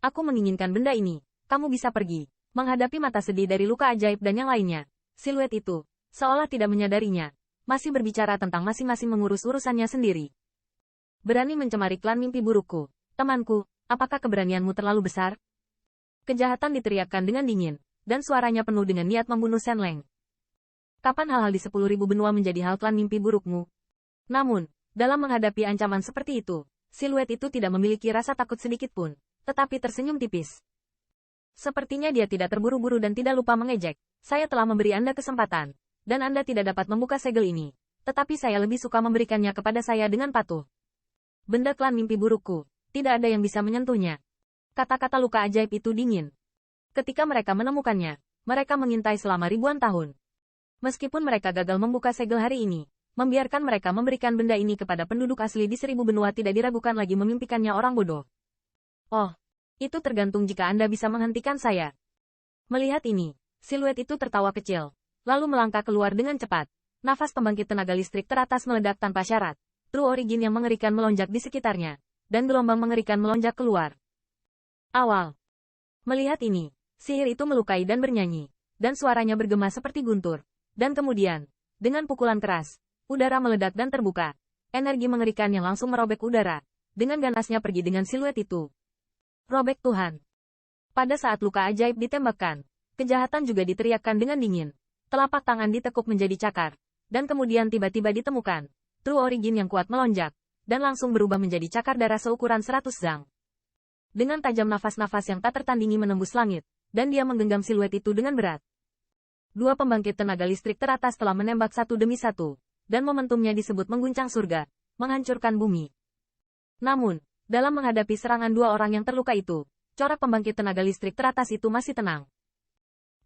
Aku menginginkan benda ini. Kamu bisa pergi. Menghadapi mata sedih dari luka ajaib dan yang lainnya. Siluet itu, seolah tidak menyadarinya, masih berbicara tentang masing-masing mengurus urusannya sendiri. Berani mencemari klan mimpi burukku. Temanku, apakah keberanianmu terlalu besar? Kejahatan diteriakkan dengan dingin, dan suaranya penuh dengan niat membunuh Shen Leng. Kapan hal-hal di 10.000 benua menjadi hal klan mimpi burukmu? Namun, dalam menghadapi ancaman seperti itu, siluet itu tidak memiliki rasa takut sedikit pun, tetapi tersenyum tipis. Sepertinya dia tidak terburu-buru dan tidak lupa mengejek. Saya telah memberi Anda kesempatan, dan Anda tidak dapat membuka segel ini. Tetapi saya lebih suka memberikannya kepada saya dengan patuh. Benda klan mimpi burukku, tidak ada yang bisa menyentuhnya. Kata-kata luka ajaib itu dingin. Ketika mereka menemukannya, mereka mengintai selama ribuan tahun. Meskipun mereka gagal membuka segel hari ini, membiarkan mereka memberikan benda ini kepada penduduk asli di 1000 benua tidak diragukan lagi memimpikannya orang bodoh. Oh, itu tergantung jika Anda bisa menghentikan saya. Melihat ini, siluet itu tertawa kecil, lalu melangkah keluar dengan cepat. Nafas pembangkit tenaga listrik teratas meledak tanpa syarat. True Origin yang mengerikan melonjak di sekitarnya, dan gelombang mengerikan melonjak keluar. Awal. Melihat ini, sihir itu melukai dan bernyanyi, dan suaranya bergema seperti guntur. Dan kemudian, dengan pukulan keras, udara meledak dan terbuka. Energi mengerikan yang langsung merobek udara. Dengan ganasnya pergi dengan siluet itu. Robek Tuhan. Pada saat luka ajaib ditembakkan, kejahatan juga diteriakkan dengan dingin. Telapak tangan ditekuk menjadi cakar. Dan kemudian tiba-tiba ditemukan. True Origin yang kuat melonjak. Dan langsung berubah menjadi cakar darah seukuran 100 zang. Dengan tajam nafas-nafas yang tak tertandingi menembus langit. Dan dia menggenggam siluet itu dengan berat. Dua pembangkit tenaga listrik teratas telah menembak satu demi satu. Dan momentumnya disebut mengguncang surga, menghancurkan bumi. Namun, dalam menghadapi serangan dua orang yang terluka itu, corak pembangkit tenaga listrik teratas itu masih tenang.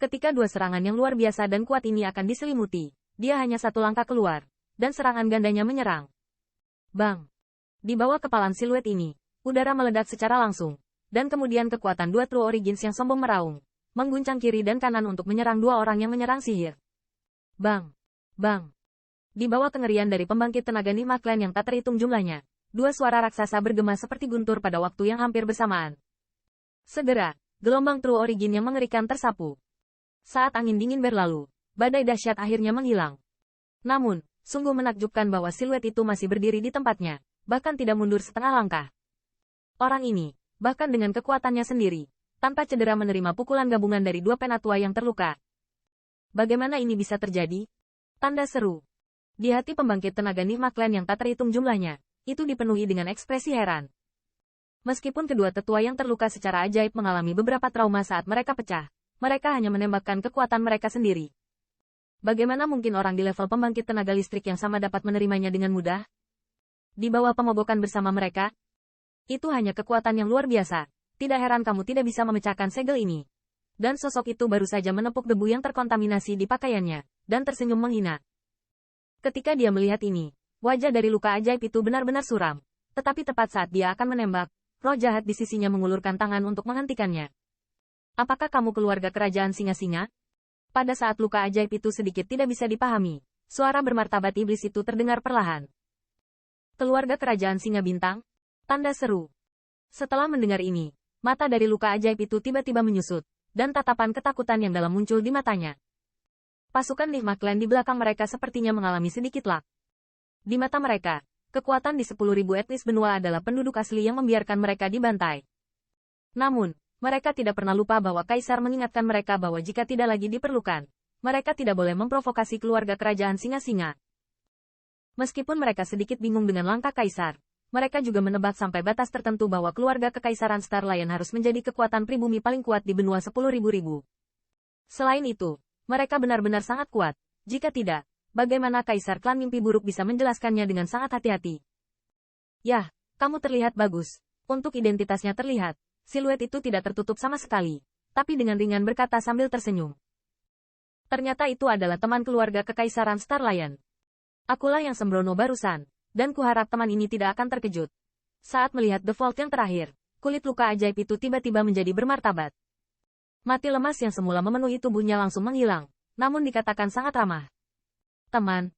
Ketika dua serangan yang luar biasa dan kuat ini akan diselimuti, dia hanya satu langkah keluar, dan serangan gandanya menyerang. Bang! Di bawah kepalan siluet ini, udara meledak secara langsung, dan kemudian kekuatan dua True Origins yang sombong meraung, mengguncang kiri dan kanan untuk menyerang dua orang yang menyerang sihir. Bang! Bang! Di bawah kengerian dari pembangkit tenaga Nigma Clan yang tak terhitung jumlahnya, dua suara raksasa bergema seperti guntur pada waktu yang hampir bersamaan. Segera, gelombang True Origin yang mengerikan tersapu. Saat angin dingin berlalu, badai dahsyat akhirnya menghilang. Namun, sungguh menakjubkan bahwa siluet itu masih berdiri di tempatnya, bahkan tidak mundur setengah langkah. Orang ini, bahkan dengan kekuatannya sendiri, tanpa cedera menerima pukulan gabungan dari dua penatua yang terluka. Bagaimana ini bisa terjadi? Tanda seru. Di hati pembangkit tenaga Nigma Clan yang tak terhitung jumlahnya, itu dipenuhi dengan ekspresi heran. Meskipun kedua tetua yang terluka secara ajaib mengalami beberapa trauma saat mereka pecah, mereka hanya menembakkan kekuatan mereka sendiri. Bagaimana mungkin orang di level pembangkit tenaga listrik yang sama dapat menerimanya dengan mudah? Di bawah pemogokan bersama mereka, itu hanya kekuatan yang luar biasa. Tidak heran kamu tidak bisa memecahkan segel ini. Dan sosok itu baru saja menepuk debu yang terkontaminasi di pakaiannya, dan tersenyum menghina. Ketika dia melihat ini, wajah dari luka ajaib itu benar-benar suram. Tetapi tepat saat dia akan menembak, roh jahat di sisinya mengulurkan tangan untuk menghentikannya. Apakah kamu keluarga kerajaan singa-singa? Pada saat luka ajaib itu sedikit tidak bisa dipahami, suara bermartabat iblis itu terdengar perlahan. Keluarga kerajaan singa bintang? Tanda seru. Setelah mendengar ini, mata dari luka ajaib itu tiba-tiba menyusut, dan tatapan ketakutan yang dalam muncul di matanya. Pasukan Nigma Clan di belakang mereka sepertinya mengalami sedikit lag. Di mata mereka, kekuatan di 10.000 etnis benua adalah penduduk asli yang membiarkan mereka dibantai. Namun, mereka tidak pernah lupa bahwa Kaisar mengingatkan mereka bahwa jika tidak lagi diperlukan, mereka tidak boleh memprovokasi keluarga kerajaan singa-singa. Meskipun mereka sedikit bingung dengan langkah Kaisar, mereka juga menebak sampai batas tertentu bahwa keluarga kekaisaran Star Lion harus menjadi kekuatan pribumi paling kuat di benua 10.000. Selain itu, mereka benar-benar sangat kuat. Jika tidak, bagaimana Kaisar Klan Mimpi Buruk bisa menjelaskannya dengan sangat hati-hati? Yah, kamu terlihat bagus. Untuk identitasnya terlihat, siluet itu tidak tertutup sama sekali. Tapi dengan ringan berkata sambil tersenyum. Ternyata itu adalah teman keluarga kekaisaran Star Lion. Akulah yang sembrono barusan, dan kuharap teman ini tidak akan terkejut. Saat melihat The Vault yang terakhir, kulit luka ajaib itu tiba-tiba menjadi bermartabat. Mati lemas yang semula memenuhi tubuhnya langsung menghilang, namun dikatakan sangat ramah. Teman,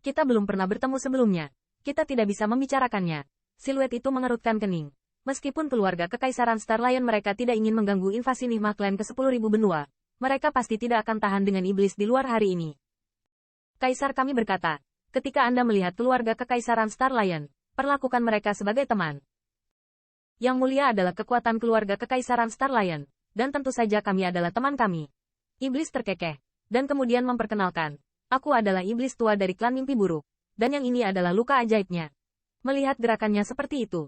kita belum pernah bertemu sebelumnya. Kita tidak bisa membicarakannya. Siluet itu mengerutkan kening. Meskipun keluarga Kekaisaran Star Lion mereka tidak ingin mengganggu invasi Nihma Clan ke 10.000 benua, mereka pasti tidak akan tahan dengan iblis di luar hari ini. Kaisar kami berkata, ketika Anda melihat keluarga Kekaisaran Star Lion, perlakukan mereka sebagai teman. Yang mulia adalah kekuatan keluarga Kekaisaran Star Lion, dan tentu saja kami adalah teman kami. Iblis terkekeh, dan kemudian memperkenalkan, aku adalah iblis tua dari klan mimpi buruk, dan yang ini adalah luka ajaibnya. Melihat gerakannya seperti itu,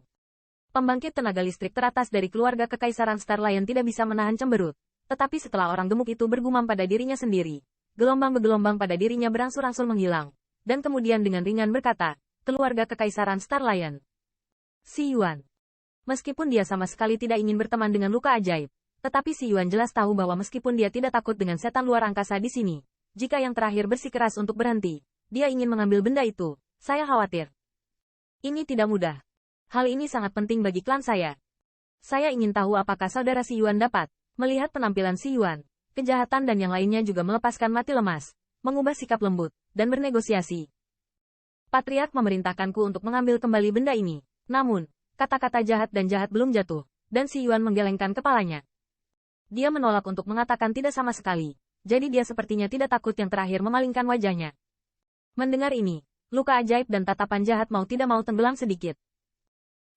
pembangkit tenaga listrik teratas dari keluarga Kekaisaran Star Lion tidak bisa menahan cemberut, tetapi setelah orang gemuk itu bergumam pada dirinya sendiri, gelombang-gelombang pada dirinya berangsur-angsur menghilang, dan kemudian dengan ringan berkata, keluarga Kekaisaran Star Lion. Si Yuan. Meskipun dia sama sekali tidak ingin berteman dengan luka ajaib, tetapi si Yuan jelas tahu bahwa meskipun dia tidak takut dengan setan luar angkasa di sini, jika yang terakhir bersikeras untuk berhenti, dia ingin mengambil benda itu, saya khawatir. Ini tidak mudah. Hal ini sangat penting bagi klan saya. Saya ingin tahu apakah saudara si Yuan dapat melihat penampilan si Yuan, kejahatan dan yang lainnya juga melepaskan mati lemas, mengubah sikap lembut, dan bernegosiasi. Patriark memerintahkanku untuk mengambil kembali benda ini. Namun, kata-kata jahat dan jahat belum jatuh, dan si Yuan menggelengkan kepalanya. Dia menolak untuk mengatakan tidak sama sekali, jadi dia sepertinya tidak takut yang terakhir memalingkan wajahnya. Mendengar ini, luka ajaib dan tatapan jahat mau tidak mau tenggelam sedikit.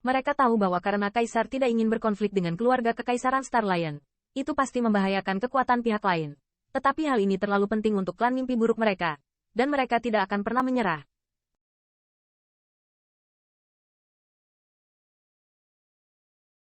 Mereka tahu bahwa karena Kaisar tidak ingin berkonflik dengan keluarga Kekaisaran Star Lion, itu pasti membahayakan kekuatan pihak lain. Tetapi hal ini terlalu penting untuk klan mimpi buruk mereka, dan mereka tidak akan pernah menyerah.